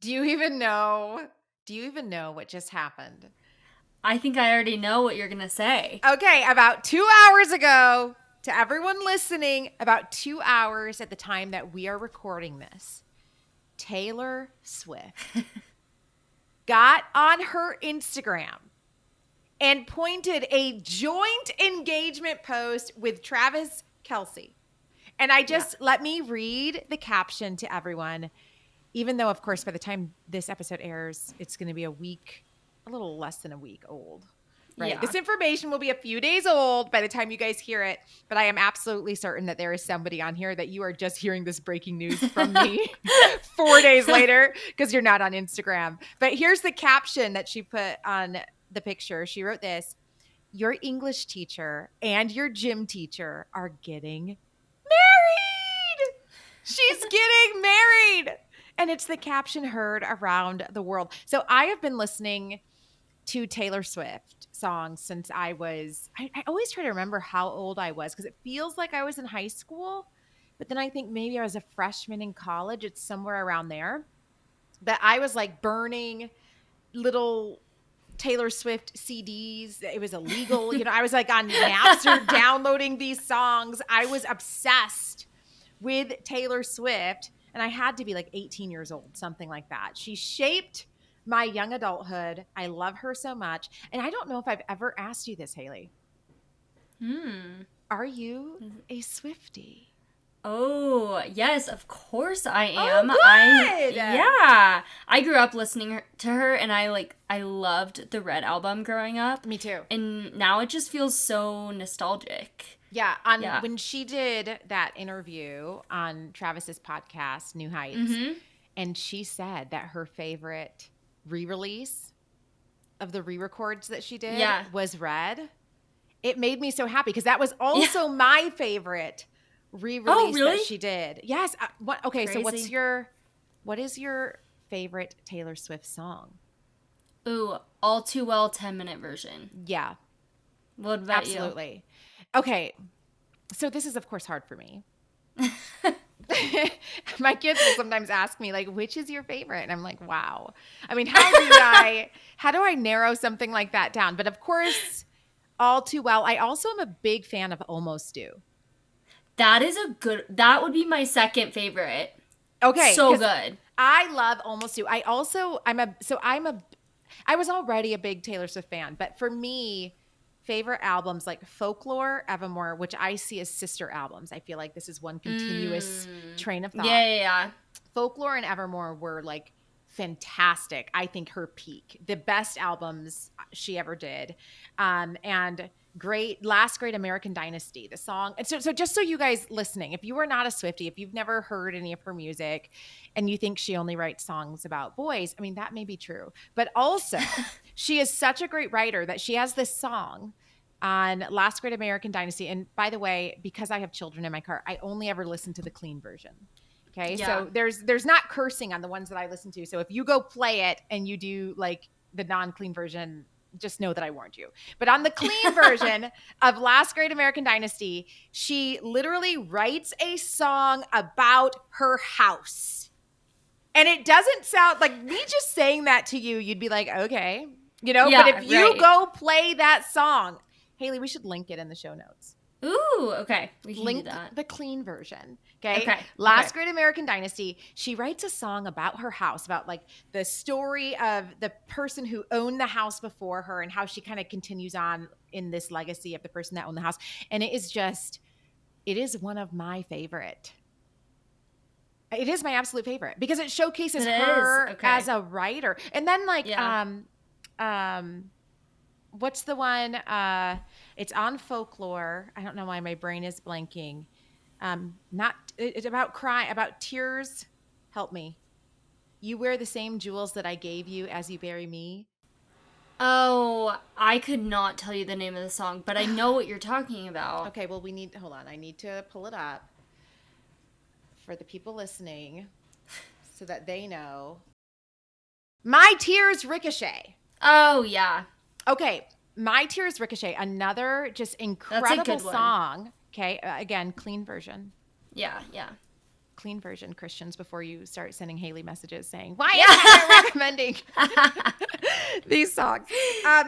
Do you even know? Do you even know what just happened? I think I already know what you're going to say. Okay, about 2 hours ago, to everyone listening, about 2 hours at the time that we are recording this, Taylor Swift got on her Instagram and pointed a joint engagement post with Travis Kelce. And Yeah. let me read the caption to everyone, even though, of course, by the time this episode airs, it's going to be a little less than a week old, right? Yeah. This information will be a few days old by the time you guys hear it, but I am absolutely certain that there is somebody on here that you are just hearing this breaking news from me 4 days later because you're not on Instagram. But here's the caption that she put on the picture. She wrote this: "Your English teacher and your gym teacher are getting married. She's getting married." And it's the caption heard around the world. So I have been listening to Taylor Swift songs since I always try to remember how old I was because it feels like I was in high school, but then I think maybe I was a freshman in college. It's somewhere around there. That I was like burning little Taylor Swift CDs. It was illegal. I was like on Napster downloading these songs. I was obsessed with Taylor Swift, and I had to be like 18 years old, something like that. She shaped my young adulthood. I love her so much. And I don't know if I've ever asked you this, Haley. Are you a Swiftie? Oh, yes, of course I Oh, am. good. I grew up listening to her and I loved the Red album growing up. Me too. And now it just feels so nostalgic. Yeah, when she did that interview on Travis's podcast, New Heights, and she said that her favorite re-release of the re-records that she did was Red. It made me so happy because that was also my favorite re-release that she did. Yes. Okay, Crazy. So what is your favorite Taylor Swift song? Ooh, All Too Well 10-minute version. Yeah. What about you? Absolutely. Okay. So this is, of course, hard for me. My kids will sometimes ask me, like, which is your favorite? And I'm like, wow. I mean, how do I narrow something like that down? But of course, All Too Well. I also am a big fan of Almost Do. That would be my second favorite. Okay. So good. I love Almost Do. I was already a big Taylor Swift fan, but for me, favorite albums like Folklore, Evermore, which I see as sister albums. I feel like this is one continuous train of thought. Yeah. Folklore and Evermore were like fantastic. I think her peak, the best albums she ever did. And Last Great American Dynasty, the song. And so just so you guys listening, if you are not a Swiftie, if you've never heard any of her music and you think she only writes songs about boys, I mean, that may be true. But also, she is such a great writer that she has this song on Last Great American Dynasty. And by the way, because I have children in my car, I only ever listen to the clean version. Okay. Yeah. So there's not cursing on the ones that I listen to. So if you go play it and you do like the non-clean version, just know that I warned you. But on the clean version of Last Great American Dynasty, she literally writes a song about her house. And it doesn't sound like me just saying that to you. You'd be like, okay, but if you go play that song, Haley, we should link it in the show notes. Ooh, okay. We can link do that. The clean version. Okay. Last Great American Dynasty. She writes a song about her house, about like the story of the person who owned the house before her and how she kind of continues on in this legacy of the person that owned the house. And it is one of my favorite. It is my absolute favorite because it showcases her as a writer. And then what's the one? It's on Folklore. I don't know why my brain is blanking. It's about crying, about tears. Help me. You wear the same jewels that I gave you as you bury me. Oh, I could not tell you the name of the song, but I know what you're talking about. Okay, well, hold on. I need to pull it up for the people listening so that they know. My Tears Ricochet. Oh, yeah. Okay, My Tears Ricochet, another just incredible song. Okay, again, clean version. Yeah. clean version, Christians, before you start sending Haley messages saying, why is Heather recommending these songs?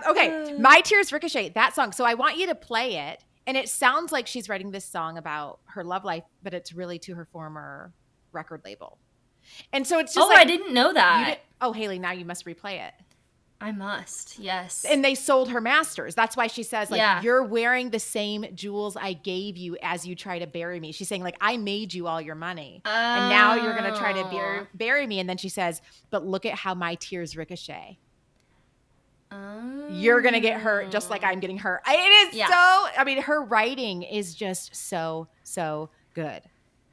Okay, My Tears Ricochet, that song. So I want you to play it. And it sounds like she's writing this song about her love life, but it's really to her former record label. And so it's just I didn't know that. Haley, now you must replay it. I must, yes. And they sold her masters. That's why she says, like, you're wearing the same jewels I gave you as you try to bury me. She's saying, like, I made you all your money. And now you're going to try to bury me. And then she says, but look at how my tears ricochet. You're going to get hurt just like I'm getting hurt. It is her writing is just so, so good.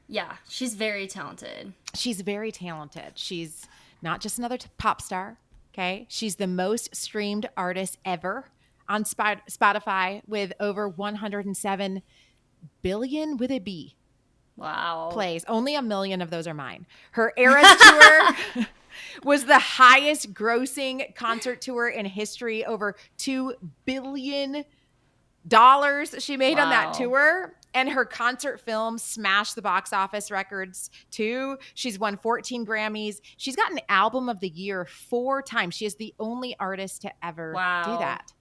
Yeah, she's very talented. She's very talented. She's not just another pop star. Okay. She's the most streamed artist ever on Spotify with over 107 billion with a B. Wow. Plays. Only 1 million of those are mine. Her Eras tour was the highest grossing concert tour in history. Over $2 billion she made on that tour. And her concert film smashed the box office records too. She's won 14 Grammys. She's got an album of the year 4 times. She is the only artist to ever do that.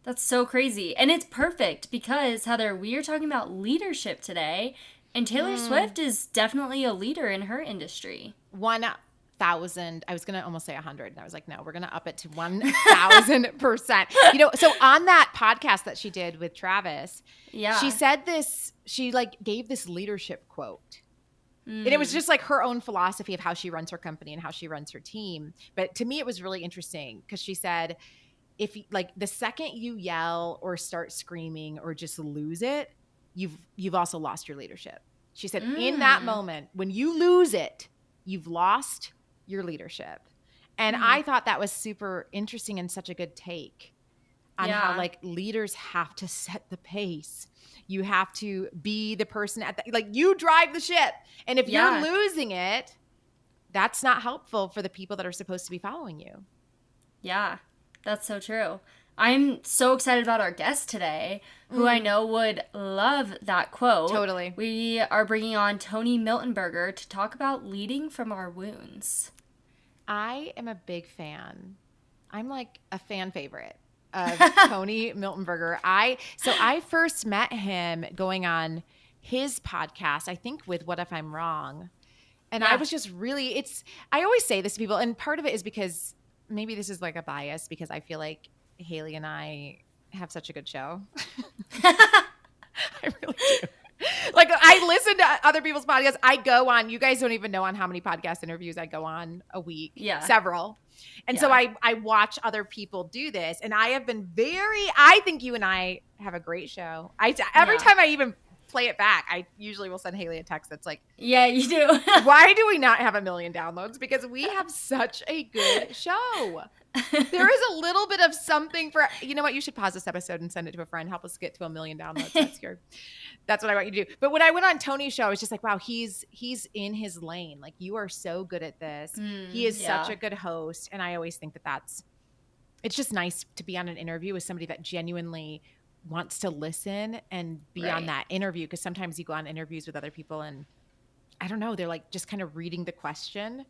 That's so crazy. And it's perfect because, Heather, we are talking about leadership today. And Taylor Swift is definitely a leader in her industry. 1,000. I was going to almost say 100. And I was like, no, we're going to up it to 1,000%. So on that podcast that she did with Travis, she said this, she gave this leadership quote. And it was just like her own philosophy of how she runs her company and how she runs her team. But to me, it was really interesting because she said, if the second you yell or start screaming or just lose it, you've also lost your leadership. She said, in that moment, when you lose it, you've lost your leadership. And I thought that was super interesting and such a good take on how leaders have to set the pace. You have to be the person you drive the ship. And if you're losing it, that's not helpful for the people that are supposed to be following you. Yeah, that's so true. I'm so excited about our guest today, who I know would love that quote. Totally. We are bringing on Tony Miltenberger to talk about leading from our wounds. I am a big fan. I'm like a fan favorite of Tony Miltenberger. So I first met him going on his podcast, I think with What If I'm Wrong? And I was just really, I always say this to people, and part of it is because maybe this is like a bias because I feel like Haley and I have such a good show. I really do. I listen to other people's podcasts. I go on, you guys don't even know on how many podcast interviews I go on a week. Yeah. Several. And so I watch other people do this. And I have been I think you and I have a great show. Every time I even play it back, I usually will send Haley a text that's like, yeah, you do. Why do we not have 1 million downloads? Because we have such a good show. There is a little bit of something for, you know what? You should pause this episode and send it to a friend. Help us get to 1 million downloads. That's what I want you to do. But when I went on Tony's show, I was just like, wow, he's in his lane. Like, you are so good at this. He is such a good host. And I always think it's just nice to be on an interview with somebody that genuinely wants to listen and be on that interview. Because sometimes you go on interviews with other people and I don't know, they're like just kind of reading the question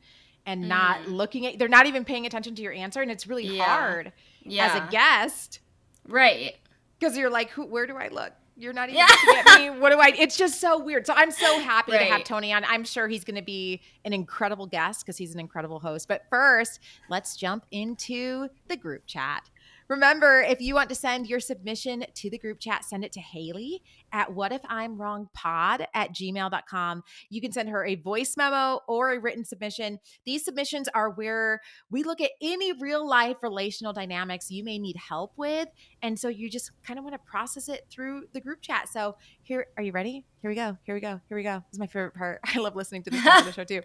and not looking at, they're not even paying attention to your answer. And it's really hard as a guest. Right. Because you're like, where do I look? You're not even looking at me. What do it's just so weird. So I'm so happy to have Tony on. I'm sure he's going to be an incredible guest because he's an incredible host. But first, let's jump into the group chat. Remember, if you want to send your submission to the group chat, send it to Haley at whatifimwrongpod@gmail.com. You can send her a voice memo or a written submission. These submissions are where we look at any real life relational dynamics you may need help with. And so you just kind of want to process it through the group chat. So here, are you ready? Here we go. This is my favorite part. I love listening to this part of the show too.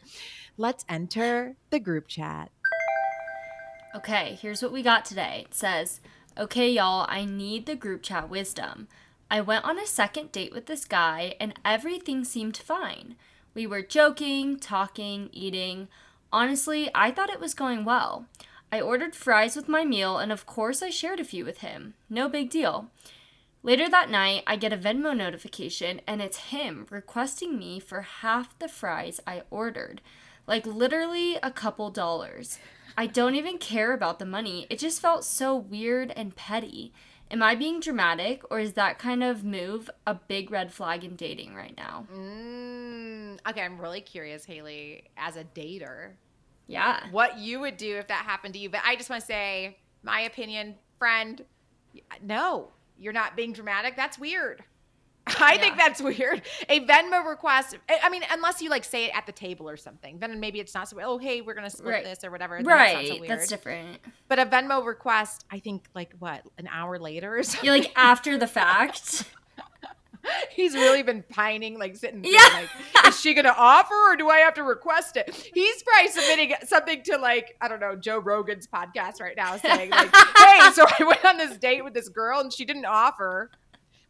Let's enter the group chat. Okay, here's what we got today. It says, okay, y'all, I need the group chat wisdom. I went on a second date with this guy and everything seemed fine. We were joking, talking, eating. Honestly, I thought it was going well. I ordered fries with my meal and of course I shared a few with him. No big deal. Later that night, I get a Venmo notification, and it's him requesting me for half the fries I ordered. Like, literally a couple dollars. I don't even care about the money. It just felt so weird and petty. Am I being dramatic, or is that kind of move a big red flag in dating right now? Okay, I'm really curious, Haley, as a dater. Yeah. What you would do if that happened to you. But I just want to say, my opinion, friend, no, you're not being dramatic. That's weird. I think that's weird. A Venmo request, I mean, unless you like say it at the table or something, then maybe it's not so, oh, hey, we're going to split this or whatever. Right. That's not so weird. That's different. But a Venmo request, I think like what, an hour later or something? You're like after the fact. He's really been pining, like sitting there, like, is she going to offer or do I have to request it? He's probably submitting something to like, I don't know, Joe Rogan's podcast right now saying like, hey, so I went on this date with this girl and she didn't offer.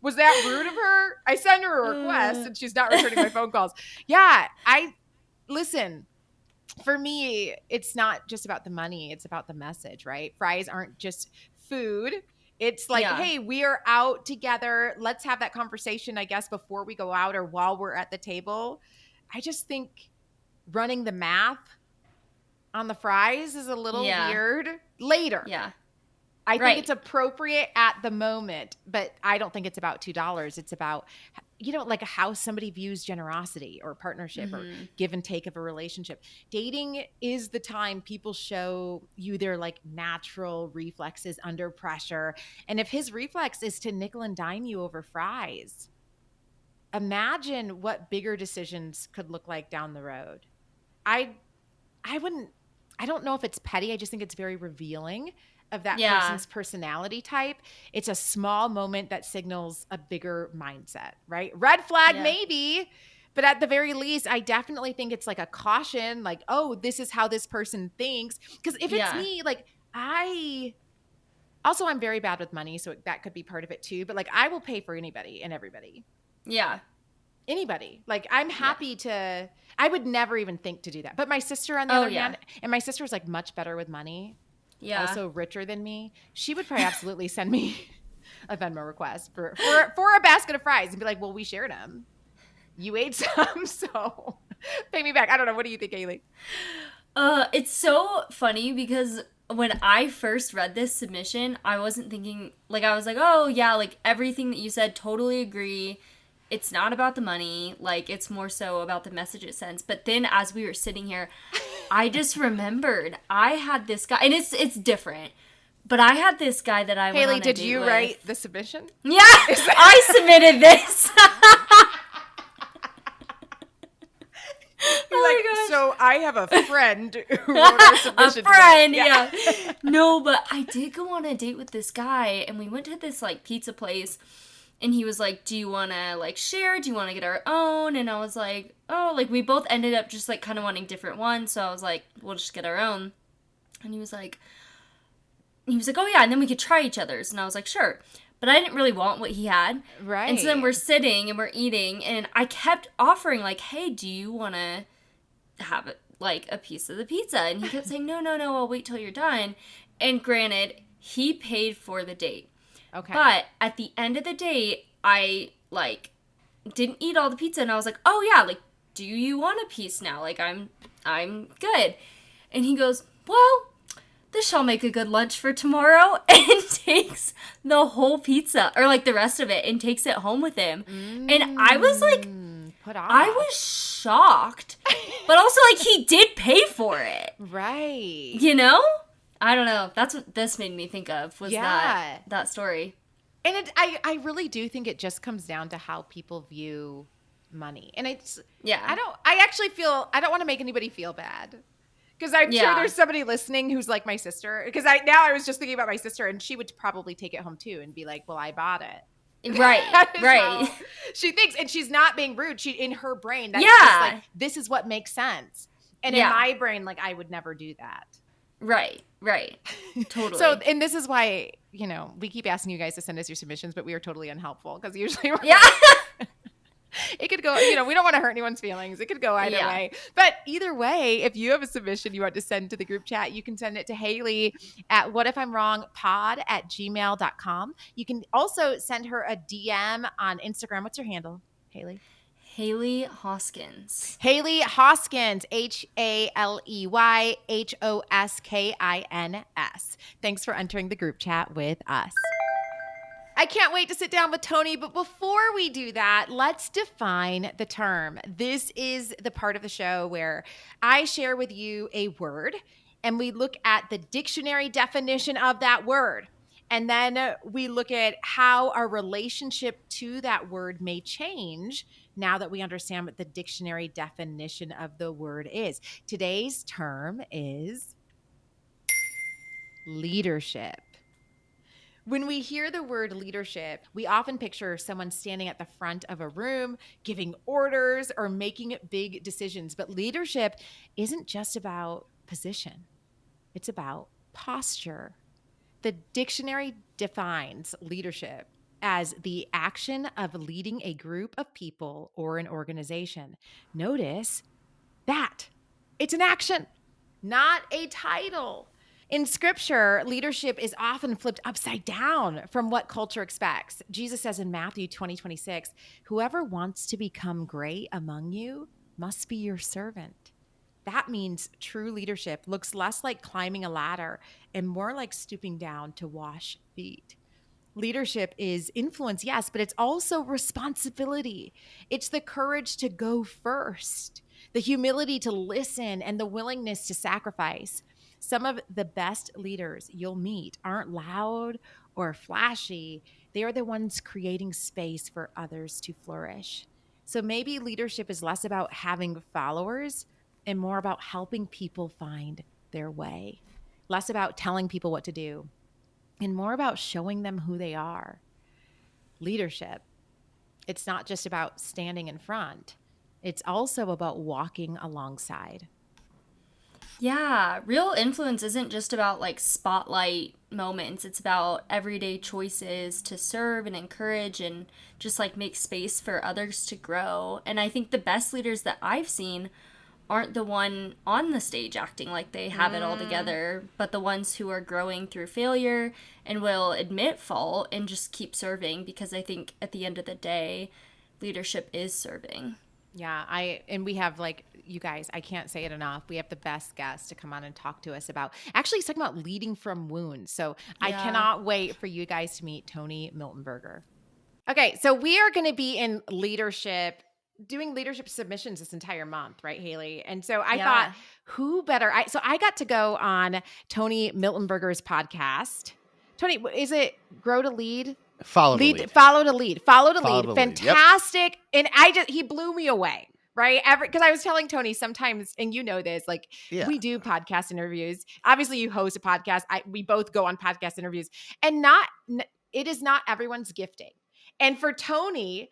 Was that rude of her? I sent her a request and she's not returning my phone calls. Yeah, listen, for me, it's not just about the money. It's about the message, right? Fries aren't just food. It's like, hey, we are out together. Let's have that conversation, I guess, before we go out or while we're at the table. I just think running the math on the fries is a little weird later. Yeah. I think it's appropriate at the moment, but I don't think it's about $2. It's about, like how somebody views generosity or partnership or give and take of a relationship. Dating is the time people show you their like natural reflexes under pressure. And if his reflex is to nickel and dime you over fries, imagine what bigger decisions could look like down the road. I don't know if it's petty. I just think it's very revealing of that person's personality type. It's a small moment that signals a bigger mindset, right? Red flag, maybe, but at the very least, I definitely think it's like a caution, like, oh, this is how this person thinks. Because if it's me, like I'm very bad with money, so that could be part of it too. But like, I will pay for anybody and everybody. Yeah. Anybody. Like, I'm happy to, I would never even think to do that. But my sister on the other hand, and my sister is like much better with money. Yeah. Also richer than me. She would probably absolutely send me a Venmo request for a basket of fries and be like, well, we shared them. You ate some, so pay me back. I don't know. What do you think, Haley? It's so funny because when I first read this submission, I wasn't thinking, like, I was like, oh, yeah, like, everything that you said, totally agree. It's not about the money. Like, it's more so about the message it sends. But then as we were sitting here, I just remembered I had this guy, and it's different, but I had this guy that I went on a date with. Haley, did you write the submission? Yeah, I submitted this. So I have a friend who wrote our submission. A friend, yeah. No, but I did go on a date with this guy, and we went to this, like, pizza place. And he was like, do you want to, like, share? Do you want to get our own? And I was like, oh, like, we both ended up just, like, kind of wanting different ones. So I was like, we'll just get our own. And he was like, oh, yeah, and then we could try each other's. And I was like, sure. But I didn't really want what he had. Right. And so then we're sitting and we're eating. And I kept offering, like, hey, do you want to have, like, a piece of the pizza? And he kept saying, no, I'll wait till you're done. And granted, he paid for the date. Okay. But at the end of the day, I, like, didn't eat all the pizza, and I was like, oh, yeah, like, do you want a piece now? Like, I'm good. And he goes, well, this shall make a good lunch for tomorrow, and takes the whole pizza, or, like, the rest of it, and takes it home with him. And I was, like, I was shocked. But also, like, he did pay for it. Right. You know? I don't know. That's what this made me think of, was that story. And I really do think it just comes down to how people view money. And it's, I don't want to make anybody feel bad. Because I'm sure there's somebody listening who's like my sister. Because I was just thinking about my sister, and she would probably take it home too and be like, well, I bought it. Right. She thinks, and she's not being rude. She, in her brain, that's just like, this is what makes sense. And in my brain, like, I would never do that. Right. Totally. So, and this is why, we keep asking you guys to send us your submissions, but we are totally unhelpful because usually It could go, we don't want to hurt anyone's feelings. It could go either way. But either way, if you have a submission you want to send to the group chat, you can send it to Haley at whatifimwrongpod@gmail.com. You can also send her a DM on Instagram. What's your handle, Haley? Haley Hoskins. Haley Hoskins, HALEYHOSKINS. Thanks for entering the group chat with us. I can't wait to sit down with Tony, but before we do that, let's define the term. This is the part of the show where I share with you a word, and we look at the dictionary definition of that word. And then we look at how our relationship to that word may change now that we understand what the dictionary definition of the word is. Today's term is leadership. When we hear the word leadership, we often picture someone standing at the front of a room, giving orders or making big decisions. But leadership isn't just about position. It's about posture. The dictionary defines leadership as the action of leading a group of people or an organization. Notice that it's an action, not a title. In scripture, leadership is often flipped upside down from what culture expects. Jesus says in Matthew 20:26, whoever wants to become great among you must be your servant. That means true leadership looks less like climbing a ladder and more like stooping down to wash feet. Leadership is influence, yes, but it's also responsibility. It's the courage to go first, the humility to listen, and the willingness to sacrifice. Some of the best leaders you'll meet aren't loud or flashy. They are the ones creating space for others to flourish. So maybe leadership is less about having followers and more about helping people find their way, less about telling people what to do, and more about showing them who they are. Leadership, it's not just about standing in front. It's also about walking alongside. Yeah, real influence isn't just about like spotlight moments. It's about everyday choices to serve and encourage and just like make space for others to grow. And I think the best leaders that I've seen aren't the one on the stage acting like they have it all together, but the ones who are growing through failure and will admit fault and just keep serving, because I think at the end of the day, leadership is serving. Yeah, and we have, like, you guys, I can't say it enough. We have the best guests to come on and talk to us about, actually, he's talking about leading from wounds. So I cannot wait for you guys to meet Tony Miltenberger. Okay, so we are going to be in leadership, doing leadership submissions this entire month, right, Haley? And so I thought, who better? So I got to go on Tony Miltenberger's podcast. Tony, is it Grow to Lead? Follow to lead. Follow to lead. Fantastic. Yep. And he blew me away, right? Because I was telling Tony sometimes, and you know this, like we do podcast interviews. Obviously you host a podcast. We both go on podcast interviews, and it is not everyone's gifting. And for Tony,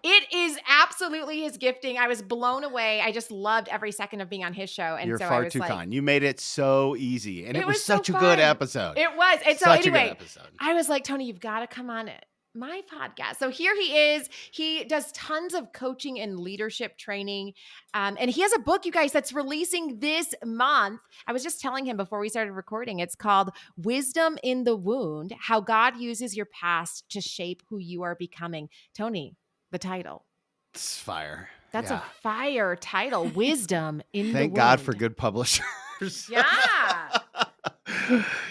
it is absolutely his gifting. I was blown away. I just loved every second of being on his show. And You're so far I was too kind. You made it so easy. And it was such so a good fun. episode. It was. And so Such anyway, a good episode. I was like, Tony, you've got to come on my podcast. So here he is. He does tons of coaching and leadership training. And he has a book, you guys, that's releasing this month. I was just telling him before we started recording, it's called Wisdom in the Wound, How God Uses Your Past to Shape Who You Are Becoming. Tony, the title. It's fire. That's a fire title. Wisdom in the Wound. Thank God for good publishers. Yeah.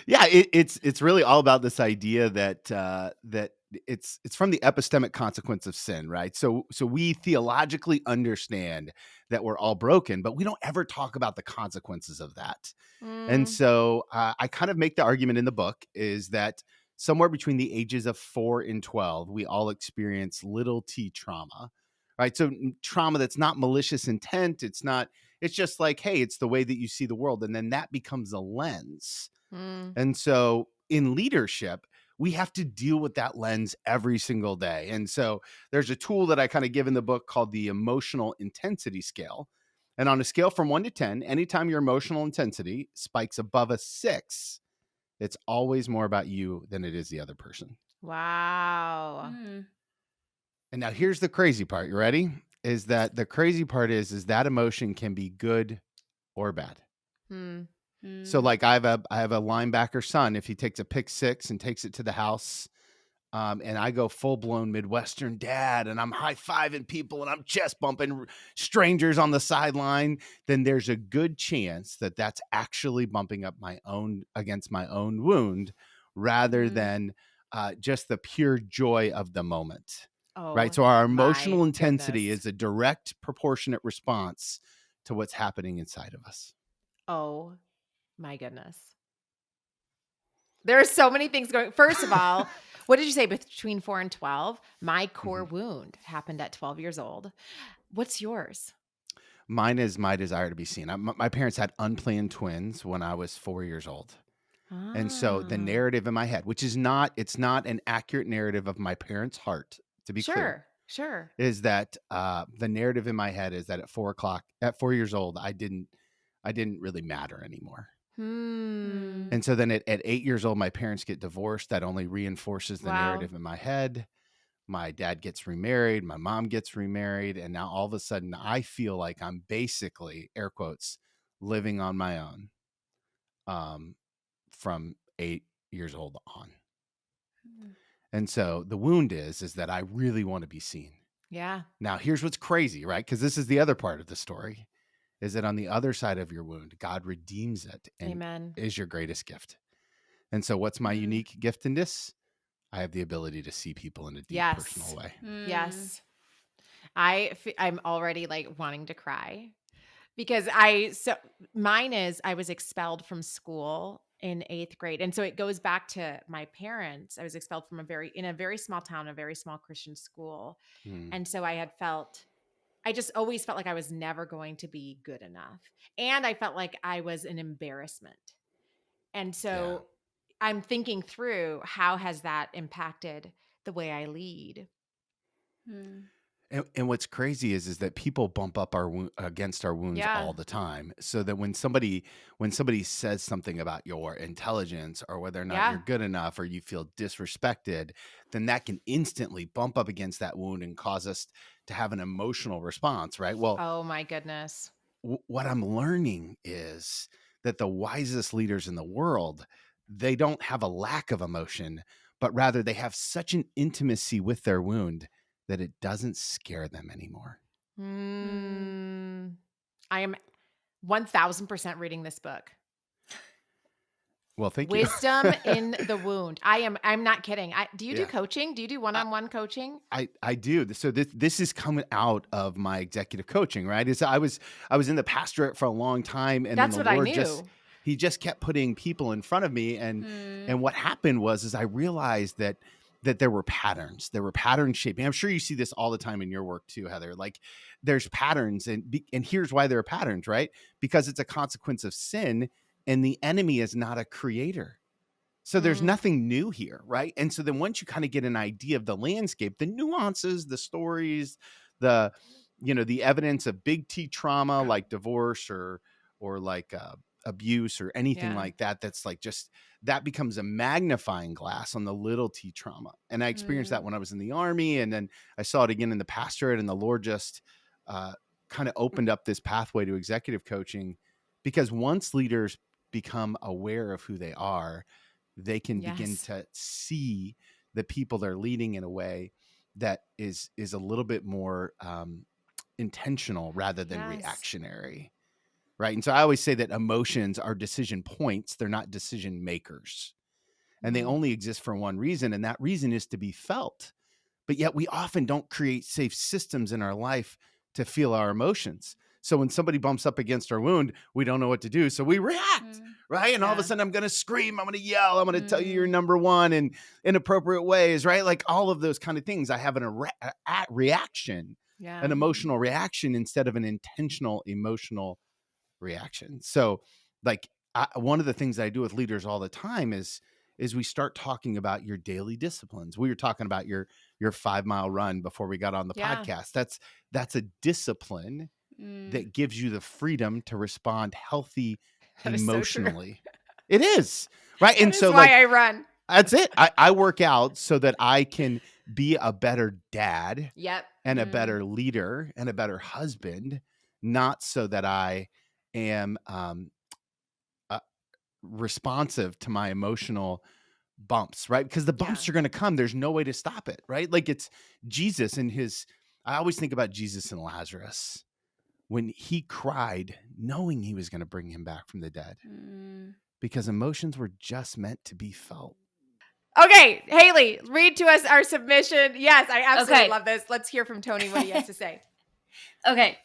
Yeah, it's really all about this idea that it's from the epistemic consequence of sin, right? So we theologically understand that we're all broken, but we don't ever talk about the consequences of that. And so I kind of make the argument in the book is that somewhere between the ages of 4 and 12, we all experience little t trauma, right? So trauma that's not malicious intent. It's just like, hey, it's the way that you see the world. And then that becomes a lens. And so in leadership, we have to deal with that lens every single day. And so there's a tool that I kind of give in the book called the emotional intensity scale. And on a scale from 1 to 10, anytime your emotional intensity spikes above a 6, it's always more about you than it is the other person. Wow. And now here's the crazy part. You ready? Is that the crazy part is that emotion can be good or bad. So like I have a linebacker son. If he takes a pick six and takes it to the house, and I go full blown Midwestern dad, and I'm high fiving people and I'm chest bumping strangers on the sideline, then there's a good chance that that's actually bumping up against my own wound, rather than just the pure joy of the moment. Right. So our emotional intensity is a direct proportionate response to what's happening inside of us. Oh my goodness. There are so many things going. First of all, what did you say between 4 and 12? My core wound happened at 12 years old. What's yours? Mine is my desire to be seen. My parents had unplanned twins when I was 4 years old. And so the narrative in my head, which is it's not an accurate narrative of my parents' heart, to be clear. Sure. Is that the narrative in my head is that at 4 years old, I didn't really matter anymore. And so then at 8 years old, my parents get divorced. That only reinforces the narrative in my head. My dad gets remarried. My mom gets remarried. And now all of a sudden I feel like I'm basically, air quotes, living on my own from 8 years old on. And so the wound is that I really want to be seen. Yeah. Now here's what's crazy, right? Because this is the other part of the story, is that on the other side of your wound, God redeems it and is your greatest gift. And so what's my unique gift in this? I have the ability to see people in a deep personal way. Yes. I'm already like wanting to cry because I was expelled from school in 8th grade. And so it goes back to my parents. I was expelled from in a very small town, a very small Christian school. And so I just always felt like I was never going to be good enough. And I felt like I was an embarrassment. And so I'm thinking through, how has that impacted the way I lead? And what's crazy is that people bump up against our wounds all the time. So that when somebody says something about your intelligence or whether or not you're good enough or you feel disrespected, then that can instantly bump up against that wound and cause us to have an emotional response, right? Well, oh my goodness. What I'm learning is that the wisest leaders in the world, they don't have a lack of emotion, but rather they have such an intimacy with their wound that it doesn't scare them anymore. I am 1000% reading this book. Well, thank you. Wisdom in the wound. I'm not kidding. Do you do coaching? Do you do one-on-one coaching? I do. So this is coming out of my executive coaching, right? I was in the pastorate for a long time, and that's then what Lord I knew. He just kept putting people in front of me, and what happened was I realized that there were patterns. There were pattern shaping. I'm sure you see this all the time in your work too, Heather. Like there's patterns, and here's why there are patterns, right? Because it's a consequence of sin, and the enemy is not a creator. So there's nothing new here, right? And so then once you kind of get an idea of the landscape, the nuances, the stories, the evidence of big T trauma like divorce or like abuse or anything like that, that's like just that becomes a magnifying glass on the little T trauma. And I experienced that when I was in the Army, and then I saw it again in the pastorate, and the Lord just kind of opened up this pathway to executive coaching, because once leaders become aware of who they are, they can begin to see the people they're leading in a way that is a little bit more intentional rather than reactionary. Right. And so I always say that emotions are decision points. They're not decision makers. And they only exist for one reason. And that reason is to be felt. But yet we often don't create safe systems in our life to feel our emotions. So when somebody bumps up against our wound, we don't know what to do. So we react, right? And all of a sudden I'm going to scream, I'm going to yell, I'm going to tell you you're number one in inappropriate ways, right? Like all of those kind of things. I have an reaction, an emotional reaction instead of an intentional emotional reaction. So like one of the things I do with leaders all the time is we start talking about your daily disciplines. We were talking about your 5-mile run before we got on the podcast. That's a discipline that gives you the freedom to respond healthy emotionally. So it is, right? And so why I run. That's it. I work out so that I can be a better dad Yep. and a better leader and a better husband, not so that I am responsive to my emotional bumps, right? Because the bumps are going to come. There's no way to stop it, right? Like it's Jesus and I always think about Jesus and Lazarus when he cried knowing he was going to bring him back from the dead, because emotions were just meant to be felt. Okay, Haley, read to us our submission. Yes, I absolutely love this. Let's hear from Tony what he has to say. Okay.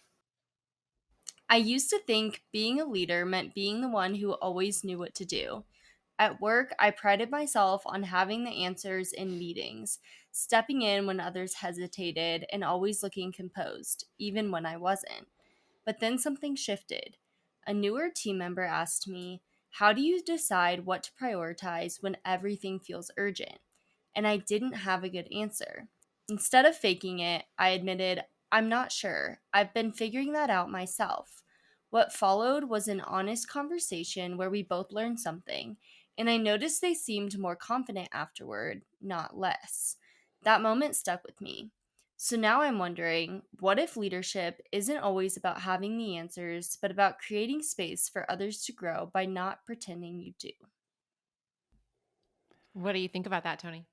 I used to think being a leader meant being the one who always knew what to do. At work, I prided myself on having the answers in meetings, stepping in when others hesitated, and always looking composed, even when I wasn't. But then something shifted. A newer team member asked me, "How do you decide what to prioritize when everything feels urgent?" And I didn't have a good answer. Instead of faking it, I admitted, "I'm not sure. I've been figuring that out myself." What followed was an honest conversation where we both learned something, and I noticed they seemed more confident afterward, not less. That moment stuck with me. So now I'm wondering, what if leadership isn't always about having the answers, but about creating space for others to grow by not pretending you do? What do you think about that, Tony?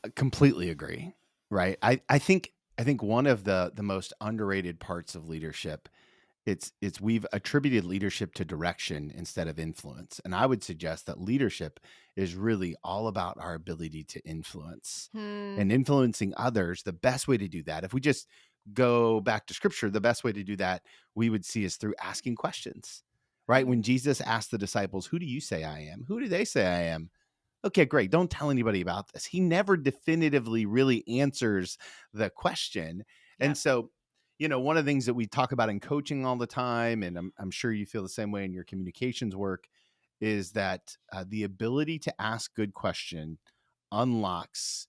I completely agree. Right. I think one of the most underrated parts of leadership, it's we've attributed leadership to direction instead of influence. And I would suggest that leadership is really all about our ability to influence and influencing others. The best way to do that, if we just go back to scripture, the best way to do that we would see is through asking questions, right? When Jesus asked the disciples, "Who do you say I am?" Who do they say I am? Okay, great. Don't tell anybody about this. He never definitively really answers the question. And so, one of the things that we talk about in coaching all the time, and I'm sure you feel the same way in your communications work, is that the ability to ask good question unlocks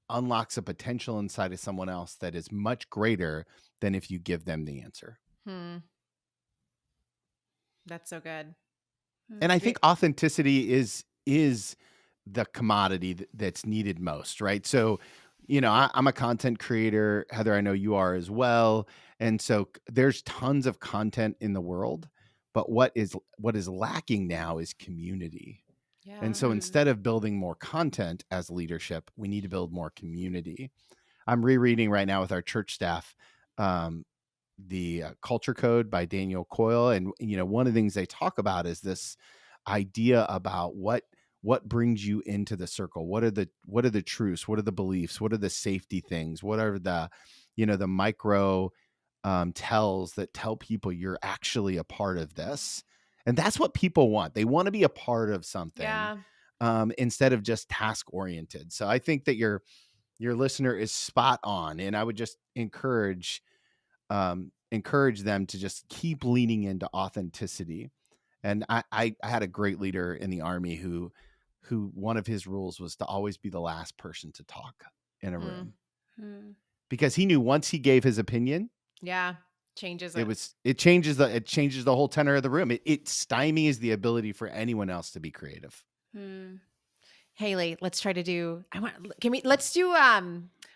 a potential inside of someone else that is much greater than if you give them the answer. That's so good. And I think authenticity is the commodity that's needed most, right? So, I'm a content creator. Heather, I know you are as well. And so there's tons of content in the world, but what is lacking now is community. Yeah. And so instead of building more content as leadership, we need to build more community. I'm rereading right now with our church staff the Culture Code by Daniel Coyle. And, one of the things they talk about is this idea about what brings you into the circle. What are the truths? What are the beliefs? What are the safety things? What are the micro tells that tell people you're actually a part of this? And that's what people want. They want to be a part of something instead of just task oriented. So I think that your listener is spot on. And I would just encourage them to just keep leaning into authenticity. And I had a great leader in the Army who one of his rules was to always be the last person to talk in a room, because he knew once he gave his opinion, changes it changes the whole tenor of the room. It stymies the ability for anyone else to be creative. Haley, let's try to do. Let's do.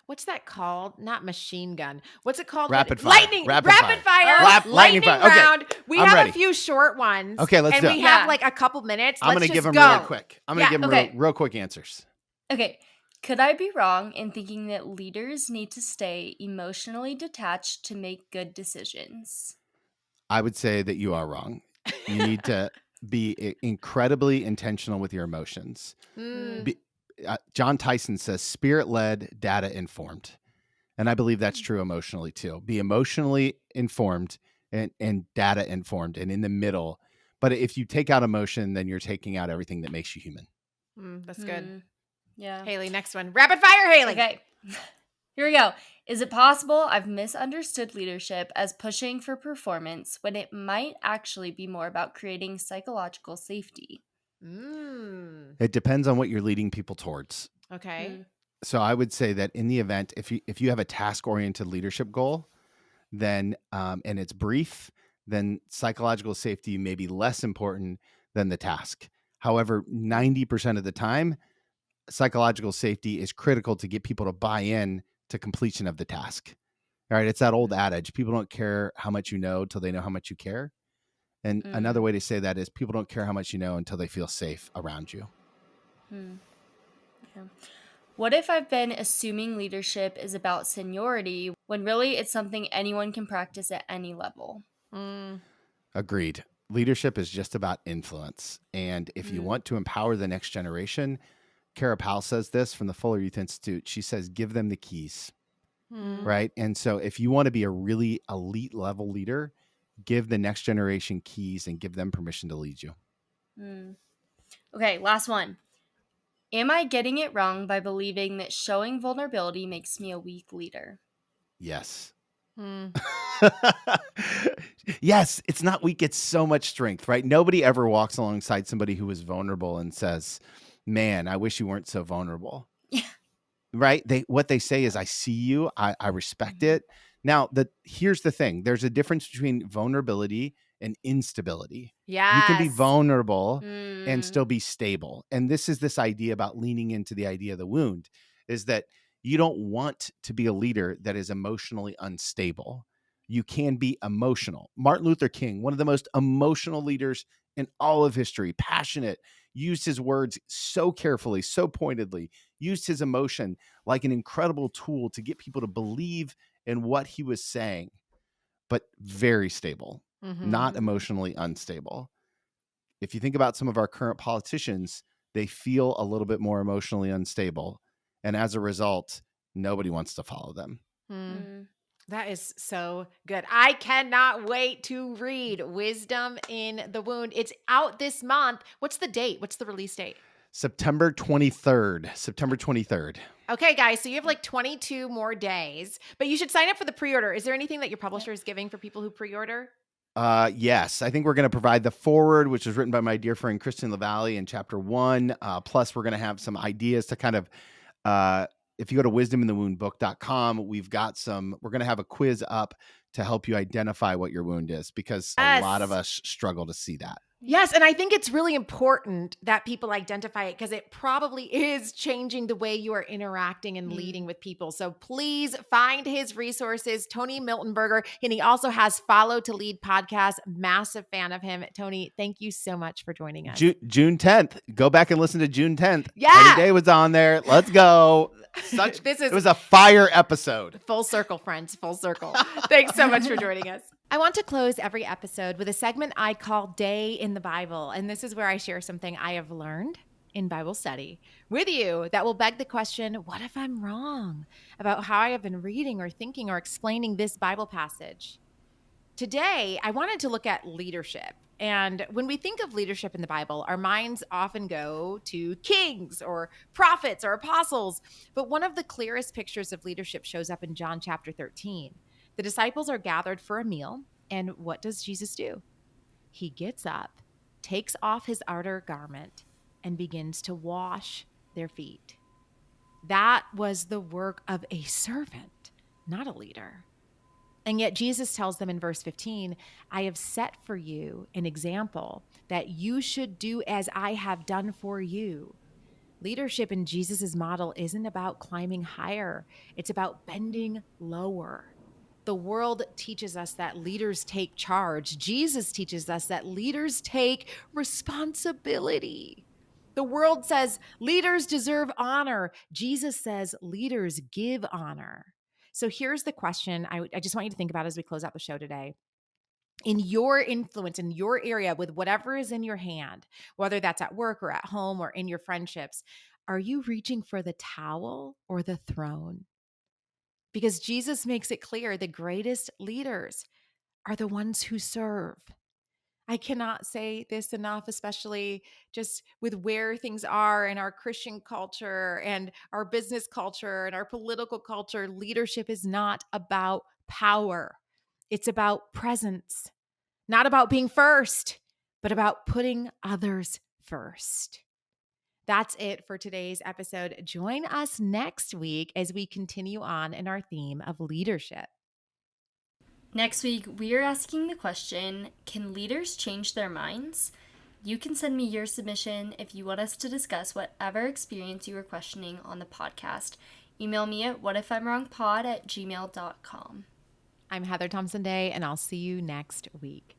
What's that called? Not machine gun. What's it called? Rapid fire. Lightning fire. Lightning round. Okay. We have a few short ones. Okay, let's do it. And we have like a couple minutes. I'm going to give them real quick. I'm going to give them real quick answers. Okay. Could I be wrong in thinking that leaders need to stay emotionally detached to make good decisions? I would say that you are wrong. You need to be incredibly intentional with your emotions. John Tyson says spirit-led, data-informed. And I believe that's true emotionally too. Be emotionally informed and data-informed and in the middle. But if you take out emotion, then you're taking out everything that makes you human. That's good. Yeah. Haley, next one. Rapid fire, Haley. Okay. Here we go. Is it possible I've misunderstood leadership as pushing for performance when it might actually be more about creating psychological safety? It depends on what you're leading people towards. Okay. So I would say that in the event, if you have a task-oriented leadership goal, then and it's brief, then psychological safety may be less important than the task. However, 90% of the time, psychological safety is critical to get people to buy in to completion of the task. All right. It's that old adage, people don't care how much you know till they know how much you care. And another way to say that is people don't care how much you know until they feel safe around you. Yeah. What if I've been assuming leadership is about seniority when really it's something anyone can practice at any level? Agreed. Leadership is just about influence. And if you want to empower the next generation, Kara Powell says this from the Fuller Youth Institute. She says, give them the keys. Right. And so if you want to be a really elite level leader, give the next generation keys and give them permission to lead you. Okay, last one. Am I getting it wrong by believing that showing vulnerability makes me a weak leader? Yes. Yes, it's not weak. It's so much strength, right? Nobody ever walks alongside somebody who is vulnerable and says, man, I wish you weren't so vulnerable. Yeah. Right? What they say is, I see you. I respect it. Now, here's the thing. There's a difference between vulnerability and instability. Yes. You can be vulnerable and still be stable. And this is this idea about leaning into the idea of the wound, is that you don't want to be a leader that is emotionally unstable. You can be emotional. Martin Luther King, one of the most emotional leaders in all of history, passionate, used his words so carefully, so pointedly, used his emotion like an incredible tool to get people to believe in what he was saying, but very stable, not emotionally unstable. If you think about some of our current politicians, they feel a little bit more emotionally unstable. And as a result, nobody wants to follow them. That is so good. I cannot wait to read Wisdom in the Wound. It's out this month. What's the date? What's the release date? September 23rd. Okay, guys. So you have like 22 more days, but you should sign up for the pre-order. Is there anything that your publisher is giving for people who pre-order? Yes, I think we're going to provide the foreword, which was written by my dear friend Kristen LaValle in chapter 1. Plus, we're going to have some ideas to kind of, if you go to wisdominthewoundbook.com, we're going to have a quiz up to help you identify what your wound is, because a lot of us struggle to see that. Yes, and I think it's really important that people identify it, because it probably is changing the way you are interacting and leading with people. So please find his resources, Tony Miltenberger, and he also has Follow to Lead podcast. Massive fan of him. Tony, thank you so much for joining us. June 10th. Go back and listen to June 10th. Yeah. Any Day was on there. Let's go. It was a fire episode. Full circle, friends. Full circle. Thanks so much for joining us. I want to close every episode with a segment I call Day in the Bible. And this is where I share something I have learned in Bible study with you that will beg the question, what if I'm wrong about how I have been reading or thinking or explaining this Bible passage? Today, I wanted to look at leadership. And when we think of leadership in the Bible, our minds often go to kings or prophets or apostles. But one of the clearest pictures of leadership shows up in John chapter 13. The disciples are gathered for a meal, and what does Jesus do? He gets up, takes off his outer garment, and begins to wash their feet. That was the work of a servant, not a leader. And yet Jesus tells them in verse 15, I have set for you an example that you should do as I have done for you. Leadership in Jesus' model isn't about climbing higher. It's about bending lower. The world teaches us that leaders take charge. Jesus teaches us that leaders take responsibility. The world says leaders deserve honor. Jesus says leaders give honor. So here's the question I just want you to think about as we close out the show today. In your influence, in your area, with whatever is in your hand, whether that's at work or at home or in your friendships, are you reaching for the towel or the throne? Because Jesus makes it clear the greatest leaders are the ones who serve. I cannot say this enough, especially just with where things are in our Christian culture and our business culture and our political culture. Leadership is not about power. It's about presence, not about being first, but about putting others first. That's it for today's episode. Join us next week as we continue on in our theme of leadership. Next week, we are asking the question, can leaders change their minds? You can send me your submission if you want us to discuss whatever experience you were questioning on the podcast. Email me at whatifimwrongpod@gmail.com. I'm Heather Thompson Day, and I'll see you next week.